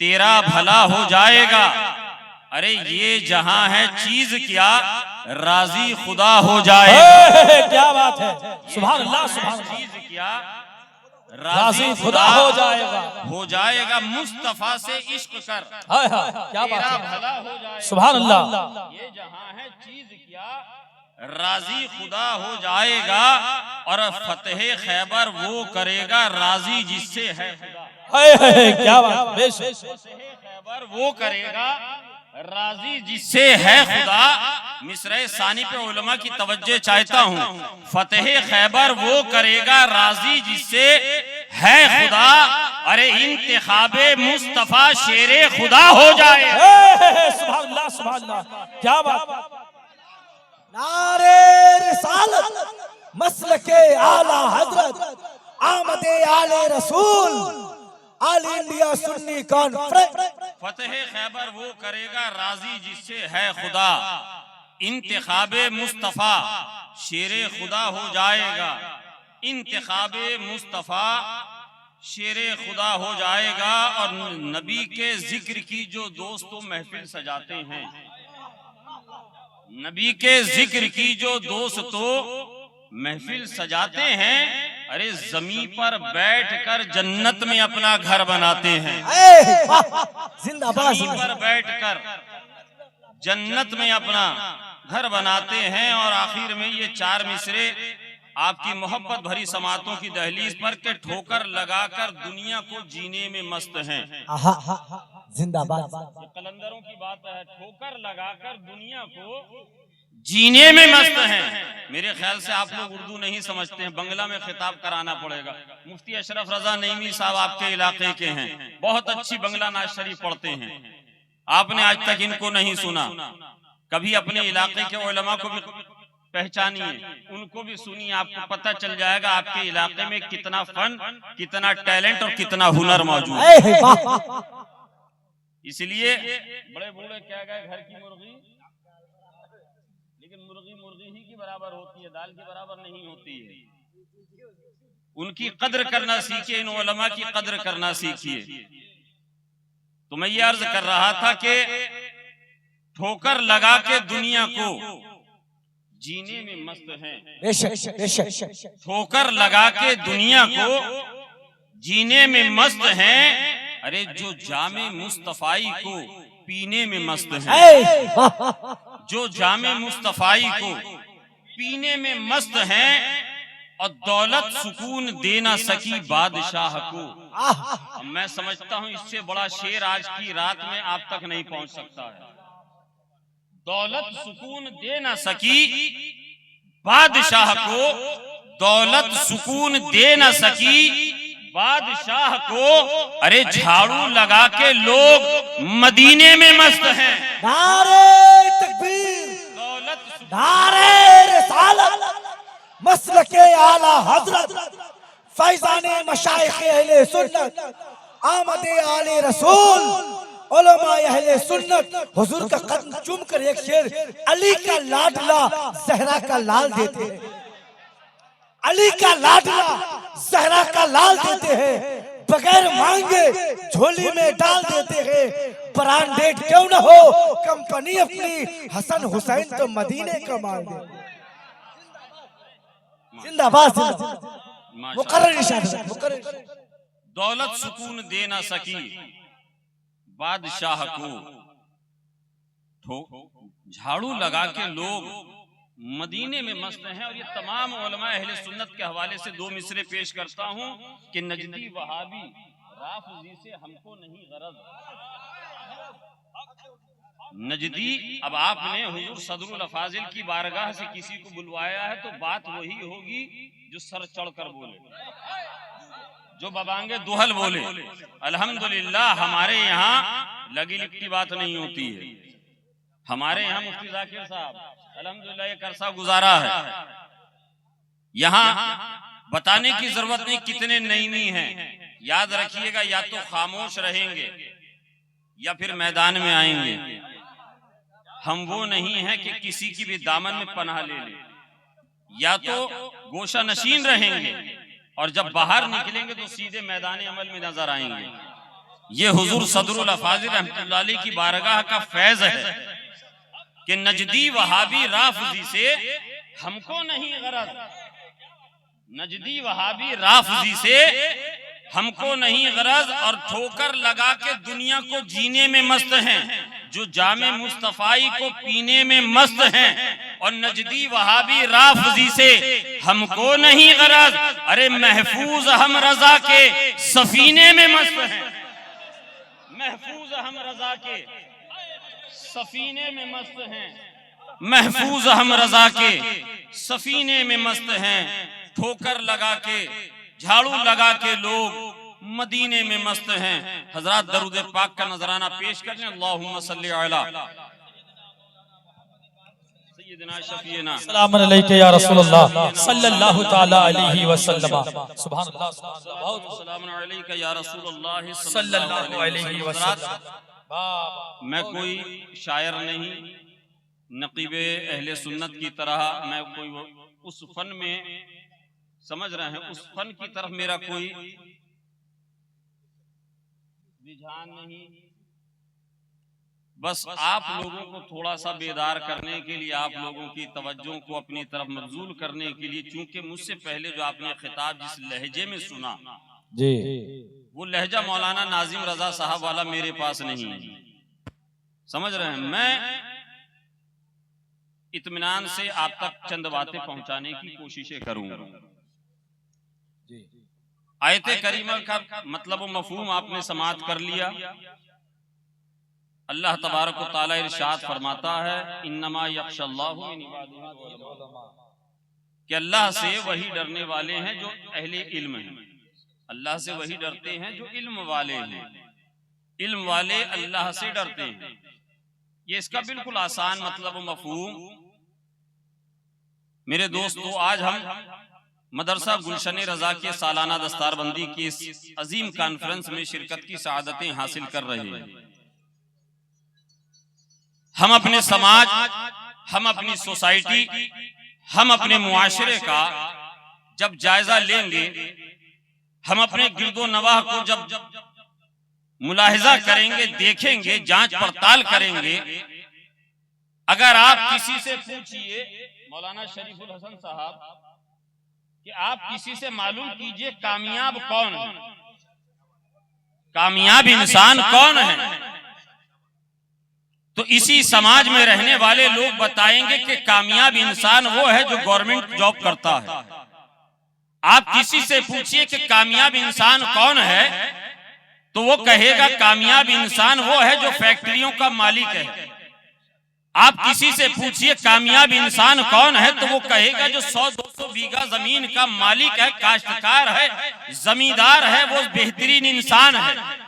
तेरा भला हो जाएगा। अरे ये जहां है चीज क्या, राजी खुदा हो जाएगा। क्या बात है, सुभान अल्लाह, सुभान अल्लाह। चीज क्या, राजी खुदा हो जाएगा, हो जाएगा मुस्तफा से इश्क कर। हाय हाय, क्या बात है, भला हो जाएगा, सुभान अल्लाह। ये जहां है चीज क्या, राजी खुदा हो जाएगा। और फतेह खैबर वो करेगा राजी जिससे है खुदा। हाय हाय, क्या बात, फतेह खैबर वो करेगा राजी जिससे है खुदा। मिसरे सानी पे उलमा की तवज्जो चाहता हूँ। फतेह खैबर वो करेगा राजी जिससे है खुदा। अरे इंतिखाबे मुस्तफा शेरे खुदा हो जाए। सुभान अल्लाह, सुभान अल्लाह, क्या बात। नारे रिसालत मसलके आला हजरत आमदे आले रसूल ऑल इंडिया सुन्नी कॉन्फ्रेंस। फतेह खैबर वो करेगा राजी जिससे है खुदा। इंतिखाबे मुस्तफा शेरे खुदा हो जाएगा। इंतिखाबे मुस्तफा शेरे खुदा हो जाएगा। और नबी के जिक्र की जो दोस्तों महफिल सजाते हैं, नबी के जिक्र की जो दोस्तों महफिल सजाते हैं, अरे जमीन पर बैठकर जन्नत में अपना घर बनाते हैं। जिंदाबाद। जमीन पर बैठकर जन्नत में अपना घर बनाते हैं। और आखिर में ये चार मिसरे आपकी मोहब्बत भरी समातों की दहलीज पर के ठोकर लगाकर दुनिया को जीने में मस्त हैं। जिंदाबाद। ये कलंदरों की बात है, ठोकर लगाकर दुनिया को जीने में मस्त हैं। मेरे ख्याल से आप लोग उर्दू नहीं समझते हैं, बंगला में खिताब कराना पड़ेगा। मुफ्ती अशरफ रजा नईमी साहब आपके इलाके के हैं, बहुत अच्छी बंगला नाज शरीफ पढ़ते हैं। आपने आज तक इनको नहीं सुना, कभी अपने इलाके के उलमा को भी पहचानिए, उनको भी सुनिए, आपको पता चल जाएगा आपके इलाके में कितना फन, कितना टैलेंट और कितना हुनर मौजूद है। इसलिए बड़े बूढ़े क्या गए, घर की मुर्गी, लेकिन मुर्गी मुर्गी ही की बराबर होती है, दाल की बराबर नहीं होती है। उनकी कद्र करना सीखिए, इन उलमा की कद्र करना सीखिए। तो मैं ये अर्ज कर रहा था कि ठोकर लगा के दुनिया को जीने में मस्त हैं। ठोकर लगा के दुनिया को जीने में मस्त हैं। अरे जो जामे मुस्तफाई को पीने में मस्त हैं, जो जामे मुस्तफाई को पीने में मस्त हैं। और दौलत सुकून दे ना सकी बादशाह को। मैं समझता हूं इससे बड़ा शेर आज की रात में आप तक नहीं पहुंच सकता है। दौलत सुकून दे ना सकी बादशाह को, दौलत सुकून दे ना सकी बादशाह को। अरे झाड़ू लगा के लोग मदीने में मस्त हैं। नारे तकबीर, दौलत नारे रिसालत मसलके आला हजरत फैजाने मशाइखे अहले सुन्नत आमदे आले रसूल उलमा अहले सुन्नत हुजूर का कदम चूम कर एक शेर अली का लाडला जहरा का लाल देते हैं। अली का लाडला जहरा का लाल देते हैं, बगैर मांगे झोली में डाल देते हैं। ब्रांडेड क्यों न हो कंपनी अपनी, हसन हुसैन तो मदीने का माल दे। जिंदाबाद। मुकर्रर इशारा, मुकर्रर। दौलत सुकून दे ना सकी बादशाह को, झाड़ू लगा के लोग मदीने में मस्त हैं। और ये तमाम उलमा अहले सुन्नत के हवाले से दो मिसरे पेश करता हूं कि नजदी वहाबी राफजी से हमको नहीं गरज। नजदी, अब आपने हुजूर सदरुल अफाजिल की बारगाह से किसी को बुलवाया है तो बात वही होगी जो सर चढ़कर बोले, जो बबांगे दुहल बोले। अल्हम्दुलिल्लाह हमारे यहाँ लगी लिपटी बात नहीं होती है। हमारे यहाँ मुफ्ती जाकिर साहब अल्हम्दुलिल्लाह एक अरसा गुजारा है। यहाँ बताने की जरूरत नहीं कितने नईमी हैं। याद रखिएगा, या तो खामोश रहेंगे या फिर मैदान में आएंगे। हम वो नहीं हैं कि किसी की भी दामन में पनाह ले लें। या तो गोशा नशीन रहेंगे और जब बाहर निकलेंगे तो सीधे मैदान अमल में नजर आएंगे। ये हुजूर सदरुल अफाजिल रहमतुल्लाह अलैह की बारगाह का फैज है कि नजदी वहाबी राफजी से हमको नहीं गरज, नजदी वहाबी राफजी से हमको नहीं गरज, और ठोकर लगा के दुनिया को जीने में मस्त हैं, जो जामे मुस्तफाई को पीने में मस्त हैं, और नजदी वहाबी राफजी से हमको नहीं गरज, अरे महफूज हम रजा के सफीने में मस्त हैं, महफूज हम रजा के सफीने में मस्त हैं, महफूज हम रजा के सफीने में मस्त हैं, ठोकर लगा के झाड़ू लगा के लोग मदीने में मस्त हैं। हजरात दरूद पाक का नजराना पेश करें। अल्लाहुम्मा सल्ली अला सय्यिदना शफीना सलाम अलैका या रसूलल्लाह सल्लल्लाहु तआला अलैहि वसल्लम। सुभान अल्लाह, सलाम अलैका या रसूलल्लाह सल्लल्लाहु अलैहि वसल्लम। मैं कोई शायर नहीं, नकीबे अहले सुन्नत की तरह मैं कोई उस फन में, समझ रहे हैं, उस फन की तरफ मेरा कोई रुझान नहीं, बस आप लोगों को थोड़ा सा बेदार करने के लिए, आप लोगों की तवज्जो को अपनी तरफ मबजूल करने के लिए, चूंकि मुझसे पहले जो आपने खिताब जिस लहजे में सुना जी, वो लहजा मौलाना नाजिम रजा साहब वाला मेरे पास नहीं है, समझ रहे हैं। मैं इत्मीनान से आप तक चंद बातें पहुंचाने की कोशिशें करूंगा। आयते करीमा का मतलब व मफहूम आपने समाअत कर लिया। अल्लाह तबारक व तआला इरशाद फरमाता है, इन्नमा यख्शल्लाहु मिन इबादिहिल उलमा, कि अल्लाह से वही डरने वाले हैं जो अहले इल्म हैं, अल्लाह से वही डरते हैं जो इल्म वाले हैं, इल्म वाले अल्लाह से डरते हैं। ये इसका बिल्कुल आसान मतलब व मफहूम। मेरे दोस्तों, आज हम मदरसा गुलशन रजा के सालाना दस्तारबंदी की इस अजीम कॉन्फ्रेंस में शिरकत की सआदतें हासिल कर रहे हैं। हम अपने समाज, हम अपनी सोसाइटी, हम अपने मुआशरे का जब जायजा लेंगे, हम अपने गिरदो नवाह को जब मुलाहिजा करेंगे, देखेंगे, जांच पड़ताल करेंगे, अगर आप किसी से पूछिए, मौलाना शरीफुल हसन साहब, कि आप किसी से मालूम कीजिए कामयाब कौन है, कामयाब इंसान कौन है, तो इसी समाज में रहने वाले लोग बताएंगे कि कामयाब इंसान वो है जो गवर्नमेंट जॉब करता है। आप किसी से पूछिए कि कामयाब इंसान कौन है, तो वो कहेगा कामयाब इंसान वो है जो फैक्ट्रियों का मालिक है। आप किसी से पूछिए कामयाब इंसान कौन है, तो वो कहेगा जो 100-200 बीघा जमीन का मालिक है, काश्तकार है, जमींदार है, वो बेहतरीन इंसान है।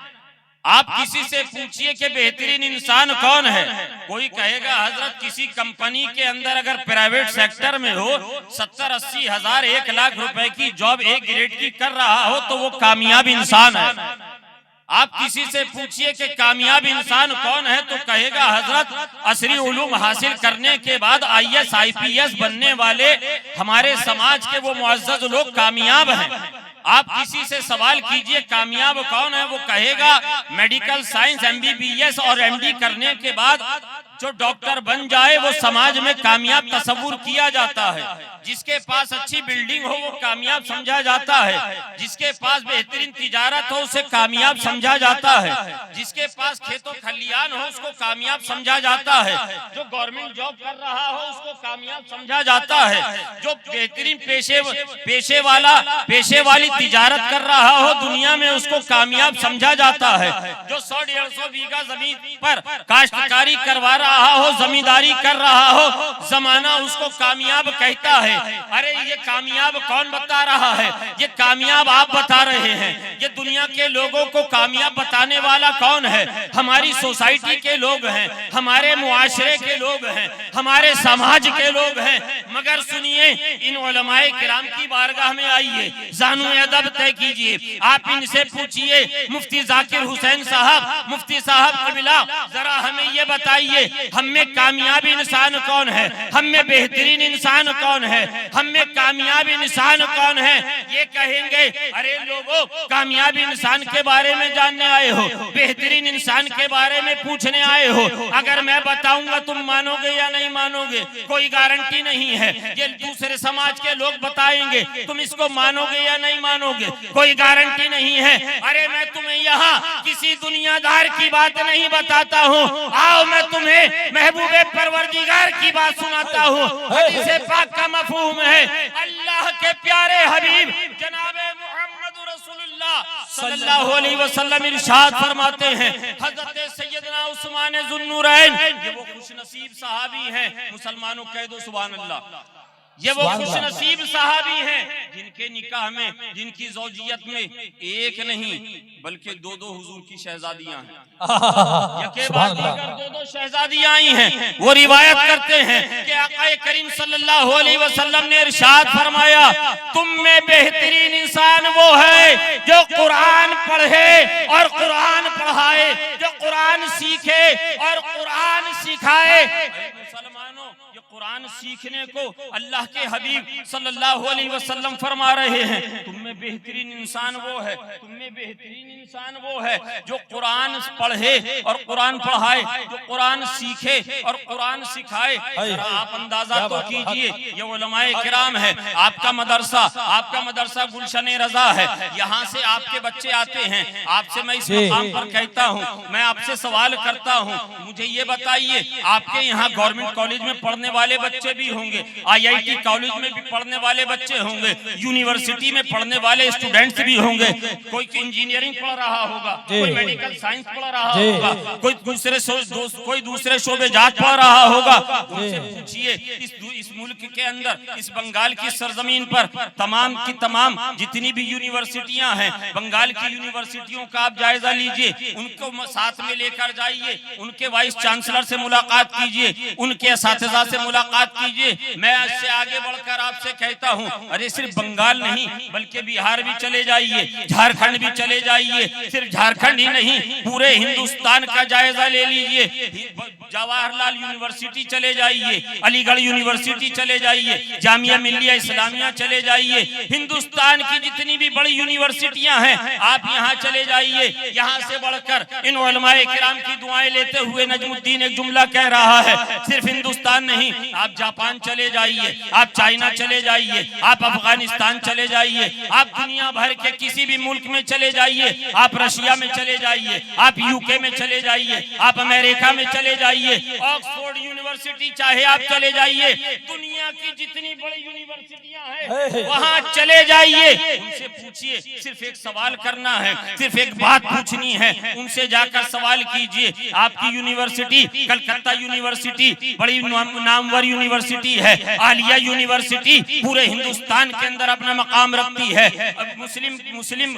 आप किसी से पूछिए कि बेहतरीन इंसान कौन है, कोई कहेगा हजरत किसी कंपनी के अंदर अगर प्राइवेट सेक्टर में हो, 70-80 हजार 1 लाख रुपए की जॉब एक ग्रेड की कर रहा हो, तो वो कामयाब इंसान है। आप किसी से पूछिए कि कामयाब इंसान कौन है, तो कहेगा हजरत असरी उलूम हासिल करने के बाद IAS IPS बनने वाले हमारे समाज के वो मुअज़्ज़ज़ लोग कामयाब हैं। आप किसी से सवाल कीजिए कामयाब कौन है, वो कहेगा मेडिकल साइंस MBBS और MD करने के बाद जो डॉक्टर बन जाए वो समाज में कामयाब तस्वुर किया जाता है। जिसके पास अच्छी बिल्डिंग हो वो कामयाब समझा जाता है, जिसके पास बेहतरीन तिजारत हो उसे कामयाब समझा जाता है, जिसके पास खेतों खलियान हो उसको कामयाब समझा जाता है, जो गवर्नमेंट जॉब कर रहा हो उसको कामयाब समझा जाता है, जो बेहतरीन पेशे वाली तिजारत कर रहा हो दुनिया में उसको कामयाब समझा जाता है, जो 100-150 बीघा जमीन पर काश्तकारी करवा रहा हो, जमींदारी कर रहा हो, जमाना उसको कामयाब कहता है। अरे ये कामयाब कौन बता रहा है? ये कामयाब आप बता रहे हैं। ये दुनिया के लोगों को कामयाब बताने वाला कौन है? हमारी सोसाइटी के लोग हैं, हमारे मुआशरे के लोग हैं, हमारे समाज के लोग हैं। मगर सुनिए, इन उलमाए किराम की बारगाह में आइए, जानू अदब तय कीजिए। आप इनसे पूछिए, मुफ्ती जाकिर हुसैन साहब, मुफ्ती साहब कबिला, जरा हमें ये बताइए हम में कामयाब इंसान कौन है, हम में बेहतरीन इंसान कौन है, हम में कामयाब इंसान कौन है, ये कहेंगे अरे लोगों कामयाब इंसान के बारे में जानने आए हो, बेहतरीन इंसान के बारे में पूछने आए हो, अगर मैं बताऊंगा तुम मानोगे या नहीं मानोगे, कोई गारंटी नहीं है। ये दूसरे समाज के लोग बताएंगे, तुम इसको मानोगे या नहीं मानोगे, कोई गारंटी नहीं है। अरे मैं तुम्हें यहाँ किसी दुनियादार की बात नहीं बताता हूँ, आओ मैं तुम्हें महबूबे परवरदिगार की बात सुनाता हूँ। हदीस पाक का मफहूम है, अल्लाह के प्यारे हबीब जनाबे मुहम्मद रसूलुल्लाह सल्लल्लाहु अलैहि वसल्लम इरशाद फरमाते हैं, हजरत सैयदना उस्मान ज़ुन्नूरैन, ये वो खुशनसीब सहाबी हैं, मुसलमानों कह दो सुभान अल्लाह, ये वो खुशनसीब सहाबी हैं जिनके निकाह में, जिनकी ज़ौजियत में एक नहीं बल्कि दो हुजूर की शहजादियां हैं, यके बाद दो शहजादियां आई हैं। वो रिवायत करते हैं कि आका करीम सल्लल्लाहु अलैहि वसल्लम ने इरशाद फरमाया, तुम में बेहतरीन इंसान वो है जो कुरान पढ़े और कुरान पढ़ाए, जो कुरान सीखे और कुरान सिखाए। मुसलमानों, ये कुरान सीखने को अल्लाह के हबीब सल्लल्लाहु अलैहि वसल्लम फरमा रहे हैं, तुम में बेहतरीन इंसान वो है, तुम में बेहतरीन इंसान वो है जो कुरान पढ़े और कुरान पढ़ाए, जो कुरान सीखे और कुरान सिखाए। आप अंदाजा तो कीजिए, ये उलमाए किराम है, आपका मदरसा गुलशन रजा है, यहाँ से आपके बच्चे आते हैं, आपसे मैं इस मकाम पर कहता हूँ, मैं आपसे सवाल करता हूँ, मुझे ये बताइए आपके यहाँ गवर्नमेंट कॉलेज में पढ़ने वाले बच्चे भी होंगे, IIT कॉलेज में भी पढ़ने वाले बच्चे होंगे, यूनिवर्सिटी में पढ़ने वाले स्टूडेंट्स भी होंगे, कोई इंजीनियरिंग पढ़ रहा होगा, कोई मेडिकल साइंस पढ़ रहा होगा, कोई दूसरे शोबे जात पढ़ रहा होगा। उनसे पूछिए इस मुल्क के अंदर, इस बंगाल की सरजमीन पर तमाम की तमाम जितनी भी यूनिवर्सिटियां हैं, बंगाल की यूनिवर्सिटियों का आप जायजा लीजिए, उनको साथ में लेकर जाइए, उनके वाइस चांसलर से मुलाकात कीजिए, उनके असातिज़ा से मुलाकात कीजिए। मैं इससे आगे बढ़कर आपसे कहता हूं, अरे सिर्फ बंगाल नहीं बल्कि बिहार भी चले जाइए, झारखंड भी चले जाइए, सिर्फ झारखंड ही नहीं पूरे हिंदुस्तान का जायजा ले लीजिए, जवाहरलाल यूनिवर्सिटी चले जाइए, अलीगढ़ यूनिवर्सिटी चले जाइए, जामिया मिल्लिया इस्लामिया चले जाइए, हिंदुस्तान की जितनी भी बड़ी यूनिवर्सिटियां हैं आप यहाँ चले जाइए। यहाँ से बढ़कर इन उलमाए किराम की दुआएं लेते हुए नजमुद्दीन एक जुमला कह रहा है, सिर्फ हिंदुस्तान नहीं, आप जापान चले जाइए, आप चाइना चले जाइए, आप अफगानिस्तान चले जाइए, आप दुनिया भर के किसी भी मुल्क में चले जाइए, आप रशिया में चले जाइए, आप UK में चले जाइए, आप अमेरिका में चले जाइए, ऑक्सफोर्ड यूनिवर्सिटी चाहे आप चले जाइए, दुनिया की जितनी बड़ी यूनिवर्सिटियां हैं वहां चले जाइए, उनसे पूछिए, सिर्फ एक सवाल करना है, सिर्फ एक बात पूछनी है, उनसे जाकर सवाल कीजिए। आपकी यूनिवर्सिटी कलकत्ता यूनिवर्सिटी बड़ी नामवर यूनिवर्सिटी है, आलिया यूनिवर्सिटी पूरे हिंदुस्तान के अंदर अपना मकाम रखती है, मुस्लिम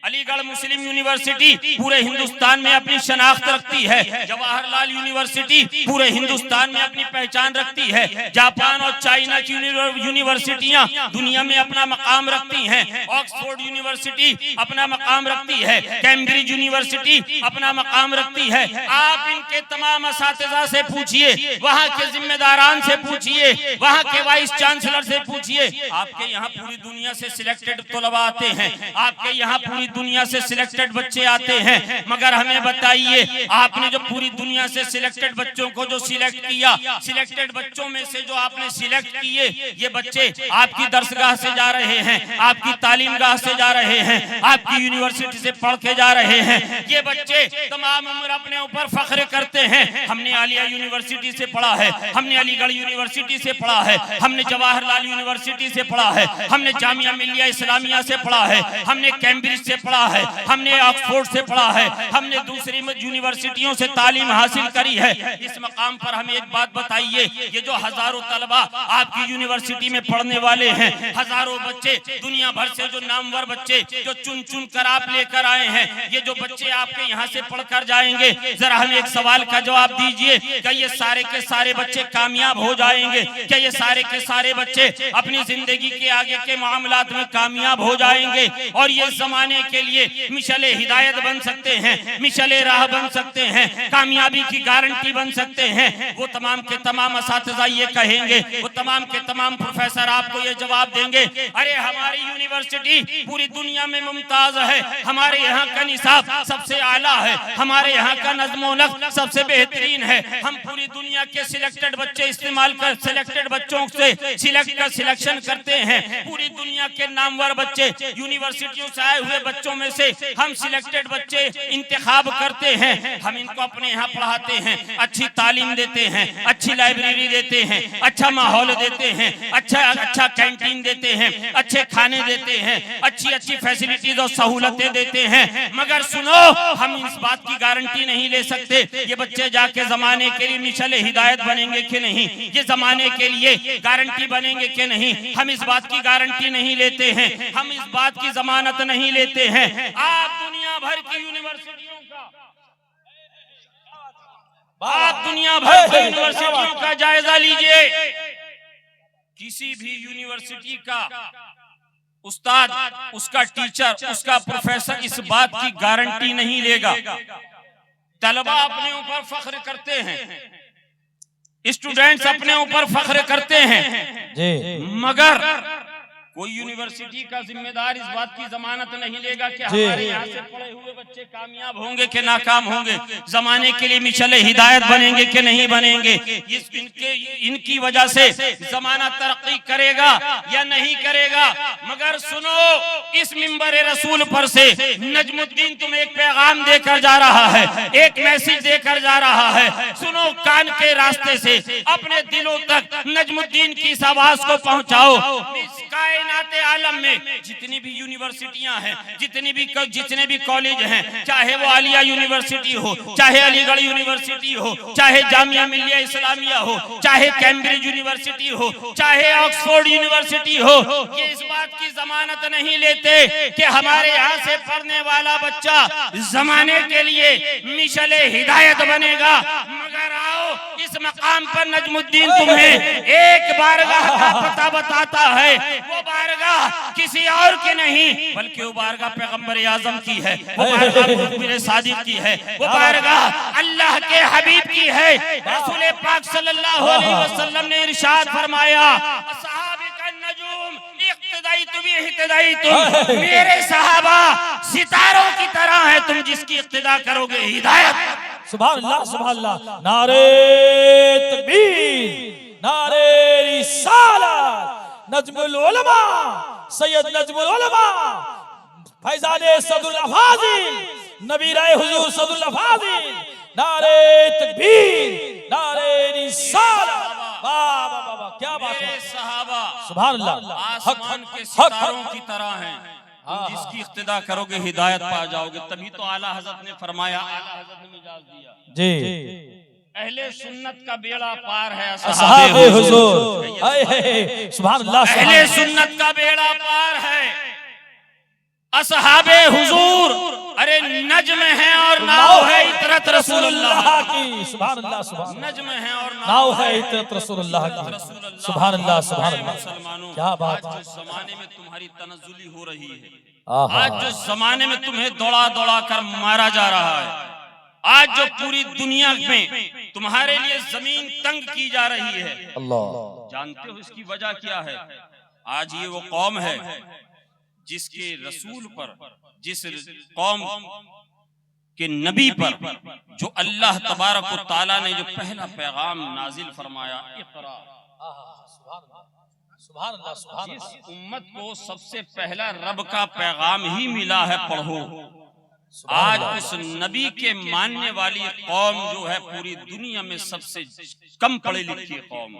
अलीगढ़ मुस्लिम यूनिवर्सिटी पूरे हिंदुस्तान में अपनी शनाख्त रखती है, जवाहरलाल यूनिवर्सिटी पूरे हिंदुस्तान में अपनी पहचान रखती है, जापान और चाइना की यूनिवर्सिटियां दुनिया में अपना मकाम रखती हैं, ऑक्सफोर्ड यूनिवर्सिटी अपना मकाम रखती है, कैम्ब्रिज यूनिवर्सिटी अपना मकाम रखती है। आप इनके तमाम असातिज़ा से पूछिए, वहाँ के जिम्मेदारान से पूछिए, वहाँ के वाइस चांसलर से पूछिए, आपके यहाँ पूरी दुनिया से सिलेक्टेड तलबा आते हैं, आपके यहाँ पूरी दुनिया से सिलेक्टेड बच्चे आते हैं, मगर हमें बताइए आपने जो पूरी दुनिया से सिलेक्टेड बच्चों को जो सिलेक्ट किया, सिलेक्टेड बच्चों में से जो आपने सिलेक्ट किए, ये बच्चे आपकी दरसगाह से जा रहे हैं, आपकी तालीमगाह से जा रहे हैं, आपकी यूनिवर्सिटी से पढ़ के जा रहे हैं, ये बच्चे तमाम उम्र अपने ऊपर फख्र करते हैं, हमने आलिया यूनिवर्सिटी से पढ़ा है, हमने अलीगढ़ यूनिवर्सिटी से पढ़ा है, हमने जवाहरलाल यूनिवर्सिटी से पढ़ा है, हमने जामिया मिल्लिया इस्लामिया से पढ़ा है, हमने कैम्ब्रिज से पढ़ा है, हमने ऑक्सफोर्ड से पढ़ा है, हमने दूसरी यूनिवर्सिटियों से तालीम हासिल करी है। इस मकाम पर हमें एक बात बताइए, ये जो हजारों तलबा आपकी यूनिवर्सिटी में पढ़ने वाले हैं, हजारों बच्चे दुनिया भर से जो नामवर बच्चे जो चुन चुन कर आप लेकर आए हैं, ये जो बच्चे आपके यहाँ से पढ़कर जाएंगे, जरा हमें एक सवाल का जवाब दीजिए, क्या ये सारे के सारे बच्चे कामयाब हो जाएंगे? क्या ये सारे के सारे बच्चे अपनी जिंदगी के आगे के मामलात में कामयाब हो जाएंगे? और ये जमाने के लिए मिशले हिदायत बन सकते हैं, मिशले राह बन सकते हैं, कामयाबी की गारंटी बन सकते हैं, वो तमाम के तमाम असातिज़ा ये कहेंगे, वो तमाम के तमाम प्रोफेसर आपको ये जवाब देंगे, अरे हमारी यूनिवर्सिटी पूरी दुनिया में मुमताज है, हमारे यहाँ का निसाब सबसे आला है, हमारे यहाँ का नज़्म-ओ-नक्श सबसे बेहतरीन है, हम पूरी दुनिया के सिलेक्टेड बच्चे इस्तेमाल कर सिलेक्टेड बच्चों से सिलेक्शन करते हैं, पूरी दुनिया के नामवर बच्चे यूनिवर्सिटियों से आए हुए बच्चों में से हम सिलेक्टेड बच्चे इंतखाब करते हैं, हम इनको अपने यहाँ पढ़ाते हैं, अच्छी तालीम देते हैं, अच्छी लाइब्रेरी देते हैं, अच्छा माहौल देते हैं, अच्छा कैंटीन देते हैं, अच्छे खाने देते हैं, अच्छी फैसिलिटीज और सहूलतें देते हैं, मगर सुनो हम इस बात की गारंटी नहीं ले सकते ये बच्चे जाके जमाने के लिए मिशले हिदायत बनेंगे कि नहीं, ये जमाने के लिए गारंटी बनेंगे कि नहीं, हम इस बात की गारंटी नहीं लेते हैं, हम इस बात की जमानत नहीं लेते हैं। आप दुनिया भर की यूनिवर्सिटियों का जायजा लीजिए, किसी भी यूनिवर्सिटी का उस्ताद, उसका टीचर, उसका प्रोफेसर इस बात की गारंटी नहीं लेगा। तलबा अपने ऊपर फख्र करते हैं, स्टूडेंट्स अपने ऊपर फख्र करते हैं, मगर कोई यूनिवर्सिटी का जिम्मेदार इस बात की जमानत नहीं लेगा कि हमारे यहाँ से पढ़े हुए बच्चे कामयाब होंगे कि नाकाम होंगे, जमाने के लिए मिशले हिदायत बनेंगे कि नहीं बनेंगे, इनकी वजह से जमाना तरक्की करेगा या नहीं करेगा। मगर सुनो, इस मिंबर रसूल पर से नजमुद्दीन तुम्हें एक पैगाम देकर जा रहा है, एक मैसेज देकर जा रहा है। सुनो, कान के रास्ते से अपने दिलों तक नजमुद्दीन की इस आवाज को पहुंचाओ। कायनाते आलम में जितनी भी यूनिवर्सिटियां हैं, जितने भी कॉलेज हैं, चाहे वो आलिया यूनिवर्सिटी हो, चाहे अलीगढ़ यूनिवर्सिटी हो, चाहे जामिया मिल्लिया इस्लामिया हो, चाहे कैम्ब्रिज यूनिवर्सिटी हो, चाहे ऑक्सफोर्ड यूनिवर्सिटी हो, ये इस बात की जमानत नहीं लेते कि हमारे यहाँ से पढ़ने वाला बच्चा जमाने के लिए मिशले हिदायत बनेगा। मगर आओ, इस मकाम पर नजमुद्दीन तुम्हें एक बारगाह का पता बताता है, वो बारगाह किसी और की नहीं बल्कि वो बारगाह पैगंबर आजम की है, वो बारगाह मुखबिर सादिक की है, वो बारगाह अल्लाह के हबीब की है। रसूल पाक सल्लल्लाहु अलैहि वसल्लम ने इरशाद फरमाया, अस्हाबिका नजूम इक्तिदाइतु बि इक्तिदाइतुम, मेरे सहाबा सितारों की तरह है, तुम जिसकी इक्तिदा करोगे हिदायत। सुभान अल्लाह, सुभान अल्लाह। नारे तकबीर, नारे रिसालत, नजमुल उलमा सैयद नजमुल उलमा फैजाने सदुल अफाजिल नबी राय हुजूर सदुल अफाजिल, नारे तकबीर, नारे रिसालत। वाह वाह वाह, क्या बात है। सहाबा सुभान अल्लाह आसमान के सितारों की तरह हैं, जिसकी इक्तिदा करोगे हिदायत पा जाओगे। तभी तो आला हजरत ने फरमाया, आला हजरत ने मिजाज दिया जी, अहले सुन्नत का बेड़ा पार है असहाबे हुजूर। सुभान अल्लाह, अहले सुन्नत का बेड़ा पार है असहाबे हुजूर। अरे नज्म है और नाव है इतरत रसूलुल्लाह की। सुभान अल्लाह, सुभान नज्म है और नाव है इतरत रसूलुल्लाह की। सुभान अल्लाह, सुभान अल्लाह, मुसलमानों, क्या बात। आज जो जमाने में तुम्हारी तनज़्ज़ुली हो रही है, आज जो जमाने में तुम्हें दौड़ा दौड़ा कर मारा जा रहा है, आज जो पूरी दुनिया में तुम्हारे लिए जमीन तंग की जा रही है, अल्लाह जानते हो इसकी वजह क्या है? आज ये वो कौम है जिसके रसूल पर, जिस कौम के नबी पर जो अल्लाह तबारक व तआला ने जो पहला पैगाम नाजिल फरमाया, इक़रा। सुभान अल्लाह, सुभान जिस उम्मत को सबसे पहला रब का पैगाम ही मिला है, पढ़ो। आज उस नबी के मानने वाली कौम जो है पूरी दुनिया में सबसे कम पढ़ी लिखी कौम।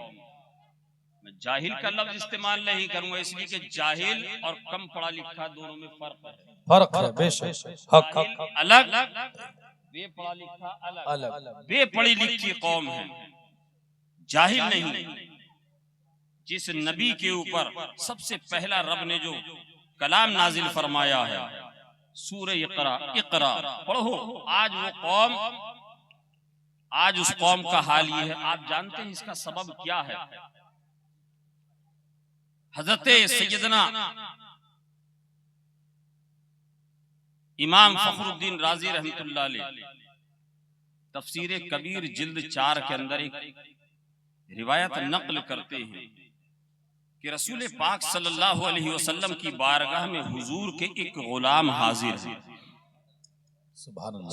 मैं जाहिल का लफ्ज इस्तेमाल नहीं करूंगा, इसलिए कि जाहिल और कम पढ़ा लिखा दोनों में फर्क है। बेशक, हक हक अलग, बेपढ़ा लिखा अलग। बेपढ़ी लिखी कौम है, जाहिल नहीं। जिस नबी के ऊपर सबसे पहला रब ने जो कलाम नाजिल फरमाया है, सूरह इक़रा, इक़रा पढ़ो। आज वो कौम, आज उस कौम का हाल ये है। आप जानते हैं इसका सबब क्या है? हज़रत सैयदना इमाम फखरुद्दीन राजी रहमतुल्लाह अलैह तफसीर कबीर जिल्द 4 के अंदर एक रिवायत नक्ल करते हैं कि रसूल पाक सल्लल्लाहु अलैहि वसल्लम की बारगाह में हुजूर के एक गुलाम हाजिर है।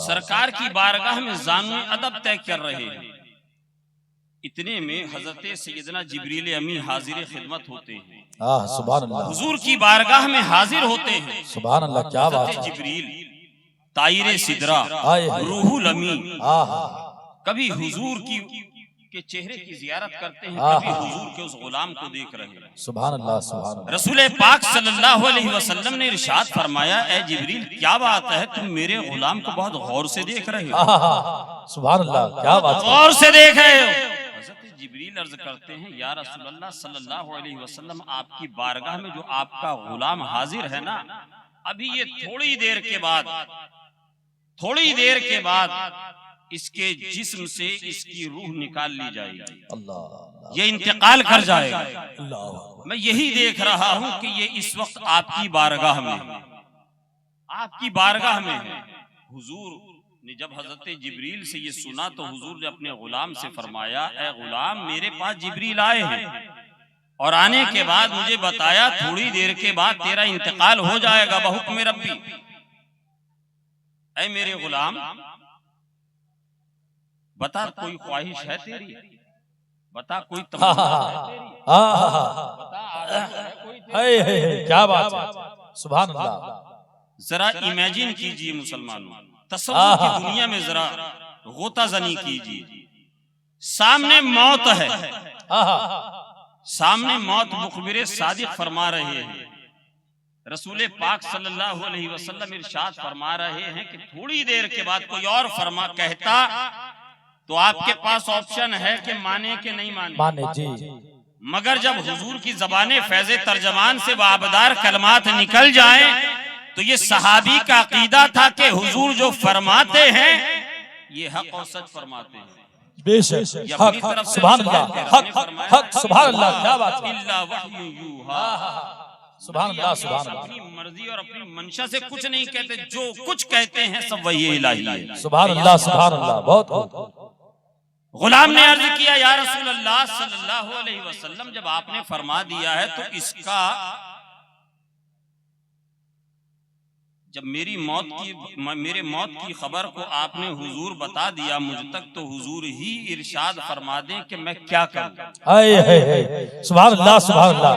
सरकार की बारगाह में ज़ानुए अदब तय कर रहे हैं। इतने में हजरत सैयदना जिब्रील अमी हाजिर खिदमत होते हैं। सुभान अल्लाह। हुजूर की बारगाह में हाजिर होते हैं। सुभान अल्लाह, क्या बात है। जिब्रील तायरे सिदरा रूहुल अमी कभी हुजूर के चेहरे की जियारत करते हैं, कभी हुजूर के उस गुलाम को देख रहे हैं। सुभान अल्लाह, सुभान अल्लाह। रसूल पाक सल्लल्लाहु अलैहि वसल्लम ने इरशाद फरमाया, ए जिब्रील क्या बात है, तुम मेरे गुलाम को बहुत गौर से देख रहे हो। सुभान अल्लाह, क्या बात है। गौर से देख रहे हो। हज़रत जिब्रील अर्ज करते हैं, या रसूल अल्लाह सल्लल्लाहु अलैहि वसल्लम, आपकी बारगाह में जो आपका गुलाम हाजिर है ना, अभी ये थोड़ी देर के बाद इसके जिस्म से इसकी रूह निकाल ली जाएगी। अल्लाह, ये इंतकाल कर जाएगा। अल्लाह, मैं यही देख रहा हूं कि ये इस वक्त आपकी बारगाह में है। हुजूर ने जब हजरत जिब्रील से ये सुना तो हुजूर ने अपने गुलाम से फरमाया, ए गुलाम, मेरे पास जिब्रील आए हैं और आने के बाद मुझे बताया थोड़ी देर के बाद तेरा इंतकाल हो जाएगा बहुक्म रब्बी। ऐ मेरे गुलाम, बता कोई ख्वाहिश है तेरी, बता कोई तमन्ना है तेरी, बता आरज़ू है कोई तेरी। क्या बात है। सुभान अल्लाह। जरा इमेजिन कीजिए मुसलमानों, तसव्वुर की दुनिया में जरा गोताजनी कीजिए। सामने मौत है, सामने मौत मुखबिर सादिक फरमा रहे हैं। रसूल पाक सल्लल्लाहु अलैहि वसल्लम इरशाद फरमा रहे हैं कि थोड़ी देर के बाद कोई और कहता तो आपके पास ऑप्शन है कि माने कि नहीं माने जी। मगर जब हुजूर की ज़बाने फैज़े तर्जमान से बाबदार कलमात निकल जाएं तो ये सहाबी का अकीदा था कि हुजूर जो फरमाते हैं ये हक और सच फरमाते हैं। बेशक, हक, सुभान अल्लाह, हक, सुभान अल्लाह, क्या बात है। इल्ला वह्यु यूहा, सुभान अल्लाह, सुभान अल्लाह। अपनी मर्जी और अपनी मंशा से कुछ नहीं कहते, जो कुछ कहते हैं सब वही इलाही है। सुभान अल्लाह, सुभान अल्लाह, बहुत। गुलाम ने अर्ज किया, या रसूल अल्लाह सल्लल्लाहु अलैहि वसल्लम, जब आपने फरमा दिया है तो इसका, जब मेरे मौत की खबर को आपने हुजूर बता दिया मुझ तक, तो हुजूर ही इरशाद फरमा दें कि मैं क्या करूं। सुभान अल्लाह, सुभान अल्लाह,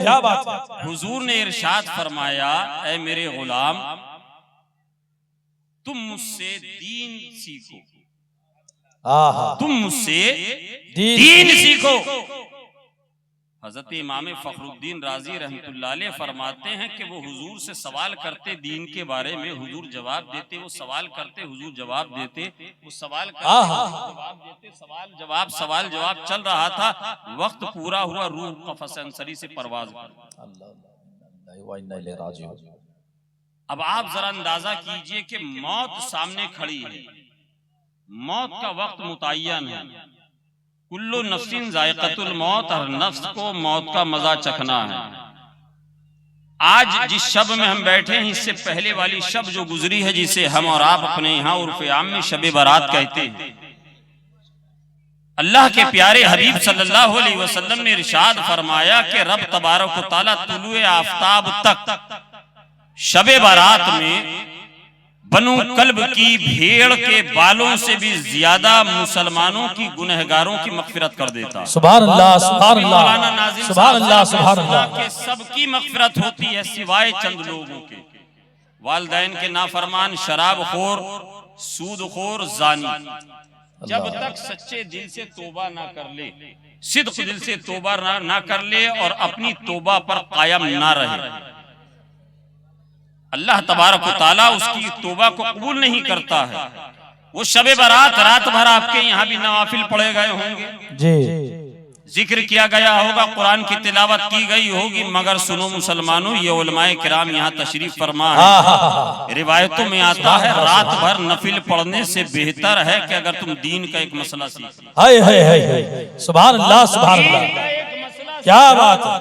क्या बात है। हुजूर ने इरशाद फरमाया, ऐ मेरे गुलाम, तुम मुझसे दीन सीखो, तुम मुझसे दीन सीखो। हजरत इमाम फखरुद्दीन राजी रहमतुल्लाह अलैह फरमाते हैं कि वो हुजूर से सवाल करते दीन के बारे में, हुजूर जवाब देते, वो सवाल करते, हुजूर जवाब देते, वो सवाल करते, जवाब देते, सवाल जवाब चल रहा था। वक्त पूरा हुआ, रूह कफ़स अंसरी से परवाज। अब आप जरा अंदाजा कीजिए कि मौत सामने खड़ी है, मौत का वक्त मुतय्यन है। कुल्लु नफ्सिन जायक़तुल मौत, हर नफ्स को मौत का मजा चखना है। आज जिस शब में हम बैठे हैं, इससे पहले वाली शब जो गुजरी है, जिसे हम और आप अपने यहाँ उर्फ़ आम में शब बारात कहते हैं, अल्लाह के प्यारे हबीब सल्लल्लाहु अलैहि वसल्लम ने इरशाद फरमाया कि रब तबारक व तआला तुलुए आफताब तक शब बारात में बनु कल्ब की भेड़ के बालों से भी ज्यादा मुसलमानों की गुनहगारों की मग़फ़िरत कर देता। सुभान अल्लाह, सुभान अल्लाह, सुभान अल्लाह, सुभान अल्लाह। के सबकी मग़फ़िरत होती है सिवाय चंद लोगों के। वालिदैन के नाफरमान, शराब खोर, सूद खोर, जानी, जब तक सच्चे दिल से तौबा ना कर ले, सिद्क़ दिल से तौबा ना कर ले और अपनी तौबा पर कायम ना रहे, अल्लाह तबारक व तआला उसकी तौबा को कबूल नहीं करता है। वो शबे बारात रात भर आपके यहाँ भी नवाफिल पढ़े गए होंगे जी, जिक्र किया गया होगा, कुरान की तिलावत की गई होगी, मगर सुनो मुसलमानों, ये उलमाए किराम यहाँ तशरीफ फरमा है। रिवायतों में आता है रात भर नफिल पढ़ने से बेहतर है कि अगर तुम दीन का एक मसला सीखो। सुभान अल्लाह, सुभान अल्लाह, क्या बात है।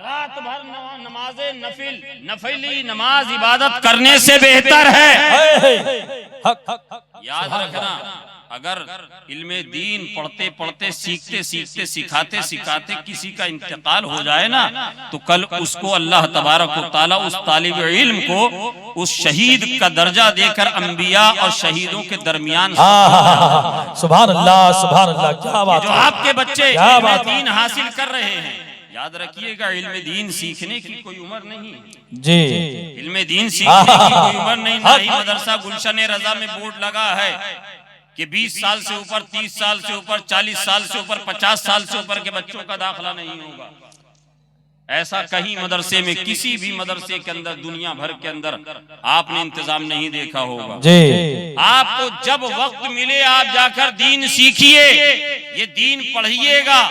रात भर नमाज नफली नमाज इबादत करने से बेहतर है। याद रखना, अगर इल्मे दीन पढ़ते पढ़ते सीखते सीखते सिखाते सिखाते किसी का इंतकाल हो जाए ना, तो कल उसको अल्लाह तबारक व तआला उस तालिब इल्म को उस शहीद का दर्जा देकर अंबिया और शहीदों के दरमियान सुभान अल्लाह, क्या बात जो आपके बच्चे इल्मे दीन हासिल कर रहे हैं, याद रखिएगा इल्मे दीन सीखने की कोई उम्र नहीं जी। इल्मे दीन सीखने की कोई उम्र नहीं। ना ही मदरसा गुलशन रजा में बोर्ड लगा है कि 20 साल से ऊपर, 30 साल से ऊपर, 40 साल से ऊपर, 50 साल से ऊपर के बच्चों का दाखिला नहीं होगा। ऐसा कहीं मदरसे में, किसी भी मदरसे के अंदर दुनिया भर के अंदर आपने इंतजाम नहीं देखा होगा जी। आपको जब वक्त मिले आप जाकर दीन सीखिए, ये दीन पढ़िएगा,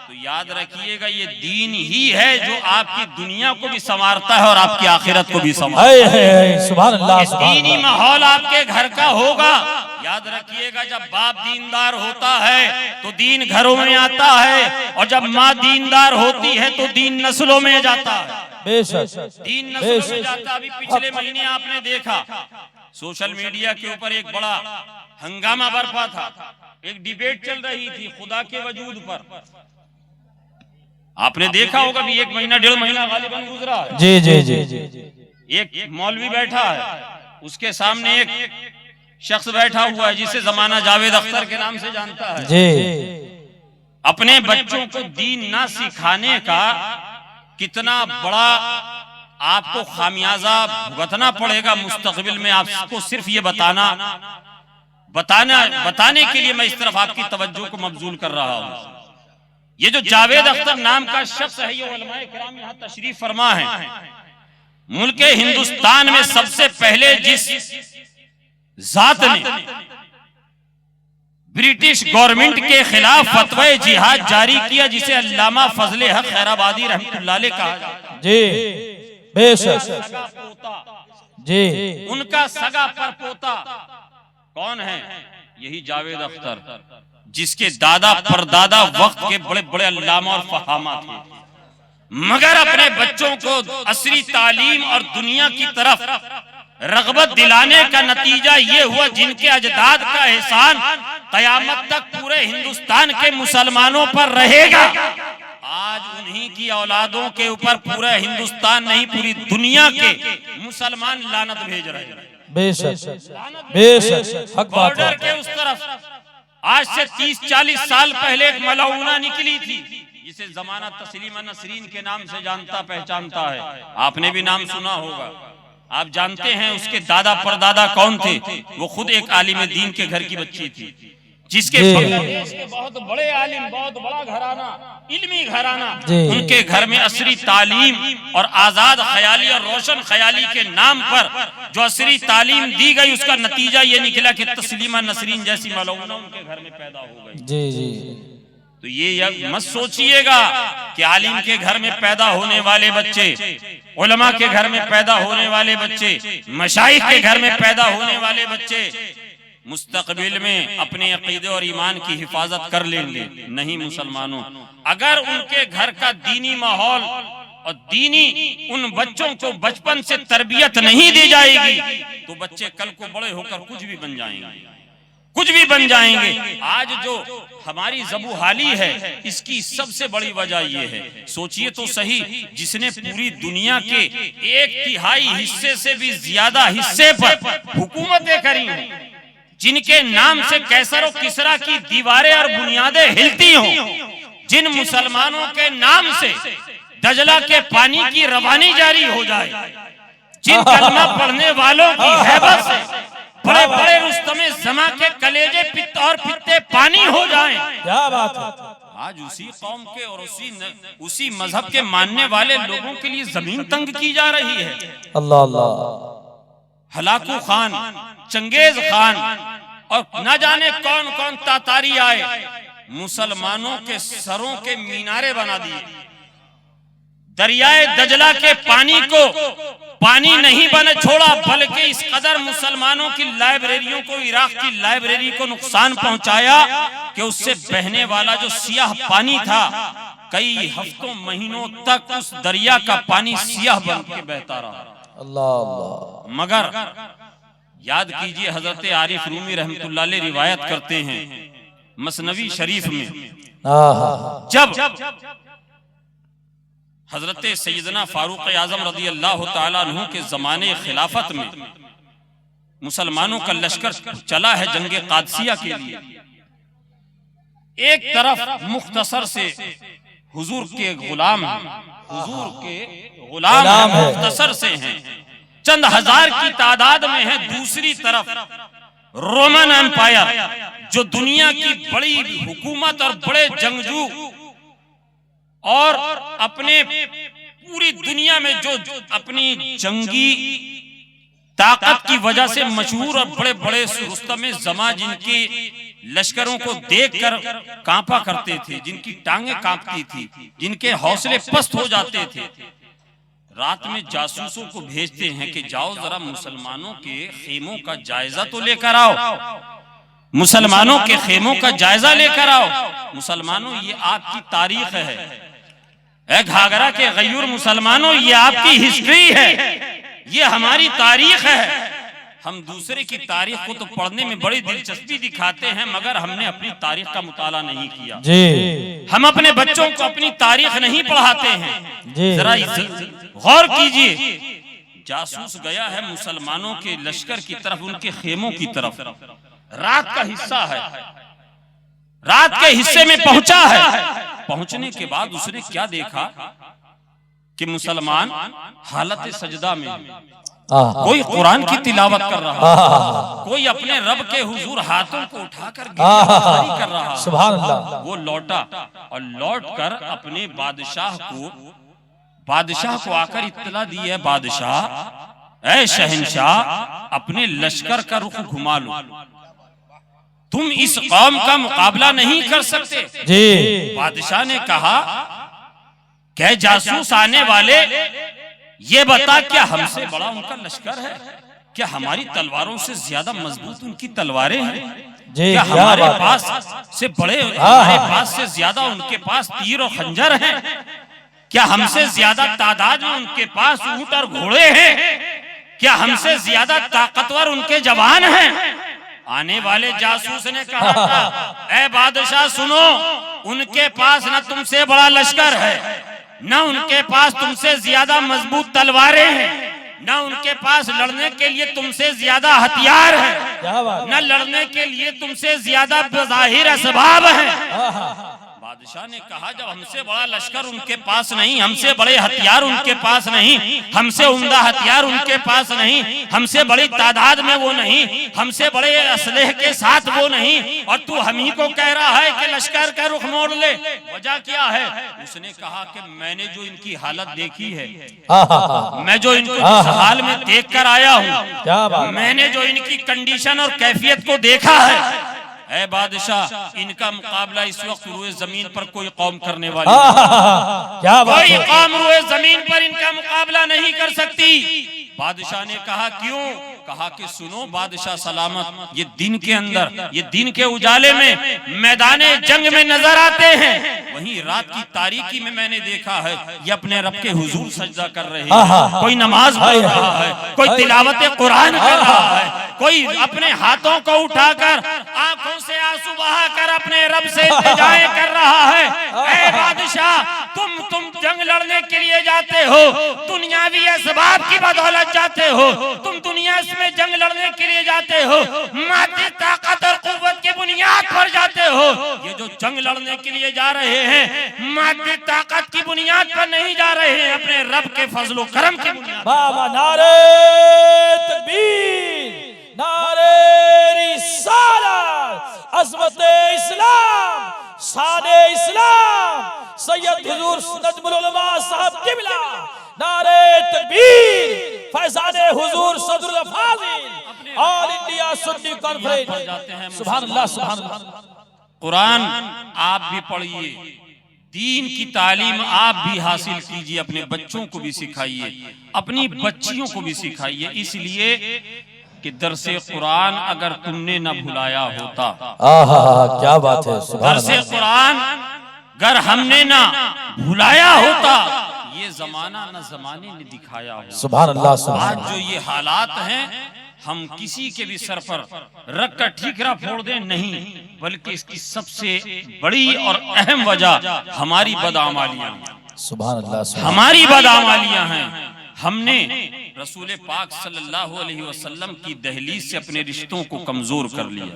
तो याद रखिएगा ये दीन ही है जो आपकी दुनिया को भी संवारता है और आपकी आखिरत को भी संवारता है। सुभान अल्लाह, दीनी माहौल आपके घर का होगा। याद रखिएगा, जब बाप दीनदार होता है तो दीन घरों में आता है, और जब माँ दीनदार होती है तो दीन नस्लों में जाता है। बेशक दीन नस्लों में जाता। अभी पिछले महीने आपने देखा सोशल मीडिया के ऊपर एक बड़ा हंगामा बरपा था, एक डिबेट चल रही थी खुदा के वजूद पर। आपने देखा होगा भी 1 महीना 1.5 महीना गालिबन गुजरा है। जी जी जी। एक मौलवी बैठा है, उसके सामने एक शख्स बैठा हुआ है जिसे जमाना जावेद अख्तर के नाम से जानता है जी। अपने बच्चों को दीन ना सिखाने का कितना बड़ा आपको खामियाजा भुगतना पड़ेगा मुस्तकबिल में। आपको सिर्फ ये बताने के लिए मैं इस तरफ आपकी तवज्जो को मबजूल कर रहा हूँ। ये जो जावेद अख्तर नाम का शख्स है, ये उलमाए किराम यहाँ तशरीफ फरमा है। मुल्क हिंदुस्तान में सबसे पहले जिस जात ने ब्रिटिश गवर्नमेंट के खिलाफ फतवा जिहाद जारी किया, जिसे अल्लामा फजले हक खैराबादी रहमतुल्लाह अलैह कहा जाता है जी। बेशक जी। उनका सगा परपोता कौन है? यही जावेद अख्तर, जिसके दादा परदादा वक्त के बड़े बड़े अल्लामा और फहामा थे, मगर अपने बच्चों को असरी तालीम और दुनिया की तरफ रगबत दिलाने का नतीजा ये हुआ, जिनके अजदाद का एहसान कयामत तक पूरे हिंदुस्तान के मुसलमानों पर रहेगा। आज उन्हीं की औलादों के ऊपर पूरा हिंदुस्तान नहीं, पूरी दुनिया के मुसलमान लानत भेज रहे हैं। बेशक बेशक, हक बात बॉर्डर के उस तरफ आज से 30-40 साल पहले एक मलऊना निकली थी, जिसे जमाना तस्लीमा नसरीन के नाम से जानता पहचानता है। आपने भी नाम सुना होगा। आप जानते हैं उसके दादा परदादा कौन थे? वो खुद एक आलिम दीन के घर की बच्ची थी, जिसके बांग्लादेश के बहुत बड़े आलिम, बहुत बड़ा घराना, इल्मी घराना, उनके घर में असरी तालीम और आजाद ख्याली और रोशन ख्याली के नाम पर जो असरी तालीम दी गई, उसका नतीजा ये निकला कि तस्लीमा नसरीन जैसी मलऊना उनके घर में पैदा हो गई। जी जी। तो ये मत सोचिएगा कि आलिम के घर में पैदा होने वाले बच्चे, उलमा के घर में पैदा होने वाले बच्चे, मशाइख के घर में पैदा होने वाले बच्चे मुस्तकबिल में अपने अकीदे और ईमान की हिफाजत कर लेंगे। नहीं मुसलमानों, अगर उनके घर का दीनी माहौल और दीनी उन बच्चों को बचपन से तरबियत नहीं दी जाएगी, तो बच्चे कल को बड़े होकर कुछ भी बन जाएंगे, कुछ भी बन जाएंगे। आज जो हमारी ज़बूहाली है, इसकी सबसे बड़ी वजह यह है, सोचिए तो सही, जिसने पूरी दुनिया के 1/3 हिस्से से भी ज्यादा हिस्से पर हुकूमतें करी हैं, जिनके नाम से कैसर और किसरा की दीवारें और बुनियादें हिलती हों, जिन मुसलमानों के नाम से दजला के पानी की रवानी जारी हो जाए, जिन कलमा पढ़ने वालों की हैबत से बड़े बड़े रुस्तमे जमा के कलेजे पित्त और पित्ते पानी हो जाएं। क्या बात है। आज उसी कौम के और उसी मजहब के मानने वाले लोगों के लिए जमीन तंग की जा रही है। अल्लाह अल्लाह। हलाकू खान, चंगेज खान और न जाने कौन कौन तातारी आए, मुसलमानों के सरों के मीनारे बना दिए। दरियाए दजला के पानी को पानी नहीं बने छोड़ा, बल्कि इस कदर मुसलमानों की लाइब्रेरियों को, इराक की लाइब्रेरी को नुकसान पहुंचाया कि उससे बहने वाला जो सियाह पानी था, कई हफ्तों महीनों तक उस दरिया का पानी सियाह बन के बहता रहा। अल्लाह अल्लाह। मगर याद कीजिए, हजरत आरिफ रूमी रहमतुल्लाह अलैह रिवायत करते हैं मसनवी शरीफ में, जब हजरत सैयदना फारूक आजम रज़ी अल्लाह तआला अन्हु के जमाने खिलाफत में मुसलमानों का लश्कर चला है जंगे कादसिया के लिए। एक तरफ मुख्तसर से हुजूर के गुलाम मुख्तसर से हैं, चंद हजार की तादाद में है। दूसरी तरफ रोमन एम्पायर जो दुनिया की बड़ी हुकूमत और बड़े जंगजू और अपने पूरी दुनिया में जो अपनी जंगी ताकत की वजह से मशहूर और बड़े बड़े रुस्तम जमा जिनकी लश्करों को देखकर कांपा करते थे, जिनकी टांगें कांपती थी, जिनके हौसले पस्त हो जाते थे, रात में जासूसों को भेजते हैं कि जाओ जरा मुसलमानों के खेमों का जायजा तो लेकर आओ, मुसलमानों के खेमों का जायजा लेकर आओ। मुसलमानों ये आपकी तारीख है, घाघरा के गयूर मुसलमानों ये आपकी हिस्ट्री है, ये हमारी तारीख है। हम दूसरे की तारीख को तो पढ़ने में बड़ी दिलचस्पी दिखाते हैं, मगर हमने अपनी तारीख का मुताला नहीं किया जी। हम अपने बच्चों को अपनी तारीख नहीं पढ़ाते हैं जी। जरा गौर कीजिए, जासूस गया है मुसलमानों के लश्कर की तरफ, उनके खेमों की तरफ, रात का हिस्सा है, रात के हिस्से में पहुंचा है। पहुंचने के बाद उसने क्या देखा कि मुसलमान हालत सजदा में, कोई कुरान की तिलावत कर रहा, कोई अपने रब के हुजूर हाथों को उठाकर गिरफ्तारी कर रहा। सुभान अल्लाह। वो लौटा और लौट कर अपने बादशाह को आकर इत्तला दी है, बादशाह ऐ शहंशाह, अपने लश्कर का रुख घुमा लो, तुम इस कौम का मुकाबला नहीं कर सकते जी। बादशाह ने कहा क्या जासूस आने वाले, ये बता क्या हमसे बड़ा उनका लश्कर है? क्या हमारी तलवारों से ज्यादा मजबूत उनकी तलवारें हैं? क्या हमारे पास से बड़े, हमारे पास से ज्यादा उनके पास तीर और खंजर हैं? क्या हमसे ज्यादा तादाद में उनके पास ऊंट और घोड़े हैं? क्या हमसे ज्यादा ताकतवर उनके जवान हैं? आने वाले जासूस ने कहा था, ऐ बादशाह सुनो, उनके पास न तुमसे बड़ा लश्कर है, न उनके पास तुमसे ज्यादा मजबूत तलवारें हैं, न उनके पास लड़ने के लिए तुमसे ज्यादा हथियार है, न लड़ने के लिए तुमसे ज्यादा बज़ाहिर असबाब है। बादशाह ने कहा जब हमसे बड़ा लश्कर उनके पास नहीं, हमसे बड़े हथियार उनके पास नहीं, हमसे उम्दा हथियार उनके पास नहीं, हमसे बड़ी तादाद में वो नहीं, हमसे बड़े असलह के साथ वो नहीं, और तू हम ही को कह रहा है कि लश्कर का रुख मोड़ ले, वजह क्या है? उसने कहा कि मैंने जो इनकी हालत देखी है, मैं जो इनको इस हाल में देख कर आया हूँ, मैंने जो इनकी कंडीशन और कैफियत को देखा है, ऐ बादशाह, इनका मुकाबला इस वक्त रुए जमीन पर कोई कौम करने वाली क्या कोई कौम रुए जमीन पर इनका मुकाबला नहीं कर सकती। बादशाह ने कहा क्यों? कहा कि सुनो बादशाह सलामत, ये दिन के अंदर, ये दिन के उजाले में मैदाने जंग में नजर आते हैं, वहीं रात की तारीकी में मैंने देखा है ये अपने रब के हुजूर सजदा कर रहे हैं, कोई नमाज पढ़ रहा है, कोई तिलावत कुरान कर रहा है, कोई अपने हाथों को उठाकर आंखों से आंसू बहाकर अपने रब से इल्तिजाएं कर रहा है। ऐ बादशाह, तुम जंग लड़ने के लिए जाते हो, दुनियावी असबाब की बदौलत जाते हो, तुम दुनिया में जंग लड़ने के लिए जाते हो, मादी ताकत और कुव्वत की बुनियाद पर जाते हो। ये जो जंग लड़ने के लिए जा रहे हैं, मादी ताकत की बुनियाद पर नहीं जा रहे हैं, अपने रब के फजलो करम की बुनियाद। बाबा नारे तकबीर, नारे रिसालत, अज़मत इस्लाम, शान इस्लाम, सैयद हुजूर नजमुल उलमा साहब किबला, नारे तकबीर, फैज़ाने हुजूर Sadrul Fazil, all India Sunni conference. सुभान अल्लाह, सुभान अल्लाह। कुरान आप भी पढ़िए, दीन की तालीम आप भी हासिल कीजिए, अपने बच्चों को भी सिखाइए, अपनी बच्चियों को भी सिखाइए, इसलिए कि दरसे कुरान अगर तुमने न भुलाया होता, क्या बात है, दरसे कुरान अगर हमने ना भुलाया होता, ये जमाना न जमाने ने दिखाया होता। सुभान अल्लाह, सुभान आज जो ये हालात हैं, हम किसी के भी सर पर रख कर ठीकरा फोड़ दें नहीं, बल्कि इसकी सबसे बड़ी और अहम वजह हमारी बदआमालियां हैं। सुभान अल्लाह, सुभान हमारी बदआमालियां हैं। हमने रसूल पाक सल्लल्लाहु अलैहि वसल्लम की दहलीज से अपने रिश्तों को कमजोर कर लिया।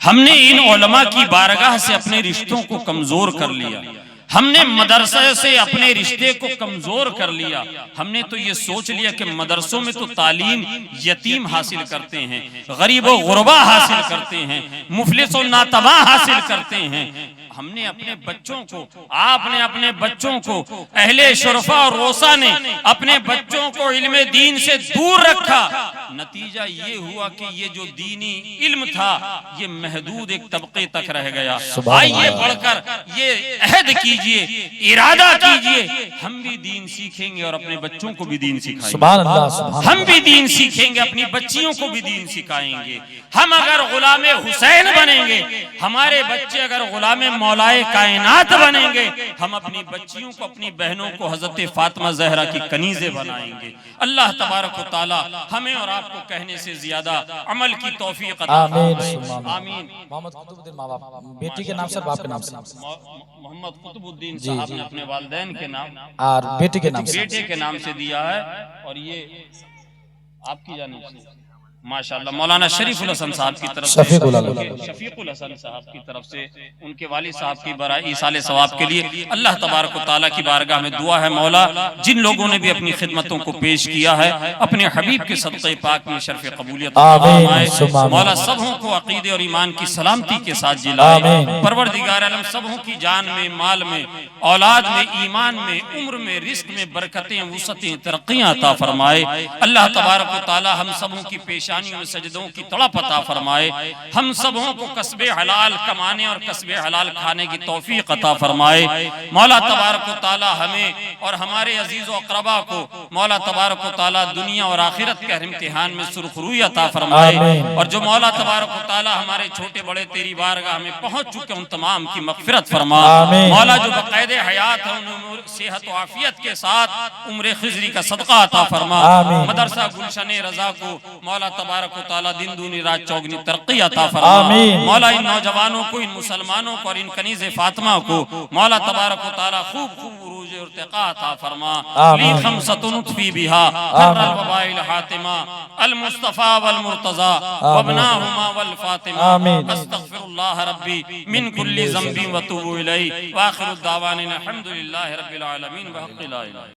हमने इन उलमा की बारगाह से अपने रिश्तों को कमजोर कर लिया। हमने मदरसे से अपने रिश्ते को कमजोर कर लिया। हमने तो ये सोच लिया कि मदरसों में तो तालीम यतीम हासिल करते हैं, गरीब व गुरबा हासिल करते हैं, मुफलिस और नातबा हासिल करते हैं। हमने अपने बच्चों को, आपने अपने बच्चों को, अहले शुरफा और रोसा ने अपने बच्चों को इल्म दीन से दूर रखा। नतीजा ये हुआ कि ये जो दीनी इल्म था ये महदूद एक तबके तक रह गया। आइए बढ़कर ये अहद कीजिए, इरादा कीजिए, हम भी दीन सीखेंगे और अपने बच्चों को भी दीन सिखाएंगे। सुभान अल्लाह, सुभान हम भी दीन सीखेंगे, अपनी बच्चियों को भी दीन सिखाएंगे। हम अगर गुलामे हुसैन बनेंगे, हमारे बच्चे अगर गुलामे मौलाए कायनात बनेंगे, हम अपनी बच्चियों को, अपनी बहनों को हजरत फातिमा ज़हरा की कनीज़े बनाएंगे। अल्लाह तबारक व तआला हमें और आपको कहने से ज्यादा अमल की तौफीक अता फरमाए। आमीन। मोहम्मद कुतुबुद्दीन माँ बाप, बेटी के नाम से, बाप के नाम से? मोहम्मद कुतुबुद्दीन साहब ने अपने वालिदैन के नाम और बेटे के नाम से? बेटे के नाम से दिया है। और ये आपकी जानिब से माशाअल्लाह मौलाना शरीफुल हसन साहब की तरफ से, शफीकुल हसन साहब की तरफ से उनके वालिद साहब की बराई साले सवाब के लिए अल्लाह तबारक व तआला की बारगाह में दुआ है, मौला जिन लोगों ने भी अपनी खिदमतों को पेश किया है अपने हबीब के सदक़े पाक में शर्फ़ कबूलियत फरमाए। मौला सबों को अकीदे और ईमान की सलामती के साथ जिलाए। परवरदिगार आलम सबों की जान में, माल में, औलाद में, ईमान में, उम्र में, रिस्क में बरकतें, वुसअतें, तरक्कियां अता फरमाए। अल्लाह तबारक व तआला हम सबों की पेशानियों में सजदों की तड़प अता फरमाए। हम सबों को कस्बे हलाल कमाने और कस्बे हलाल खाने की तौफीक अता फरमाए। मौला तबारक व तआला हमें और हमारे अजीज व अक़रबा को मौला तबारक व तआला दुनिया और आखिरत के हर इम्तिहान में सुरखरुई अता फरमाए। और जो मौला तबारक व तआला हमारे छोटे बड़े तेरी बारगाह में पहुंच चुके उन तमाम की मग़फ़िरत फरमा। मौला जो बक़ायदे हयात है उन्हें सेहत व आफियत के साथ उम्र खिज़री का सदका अता फरमा। मदरसा गुलशन रज़ा को मौला तबारक व तआला दिन दूनी रात चौगनी तरक्की अता फरमा। मौला इन नौजवानों को, इन मुसलमानों को और इन कनीज़े फातिमा को मौला तबारक व तआला खूब खूब उरूज और इर्तिक़ा अता फरमा। ली खमसतुन नुत्फ़ी बिहा हर्रल वबाइल हातिमा अल मुस्तफ़ा वल मुर्तज़ा वबनाहुमा वल फातिमा अस्तग़फिरुल्लाह रब्बी मिन कुल्ली ज़ंबिन व तूबु इलैहि व आखिरु दावाना अल्हम्दुलिल्लाहि रब्बिल आलमीन व हक़्क़ि ला इलाहा।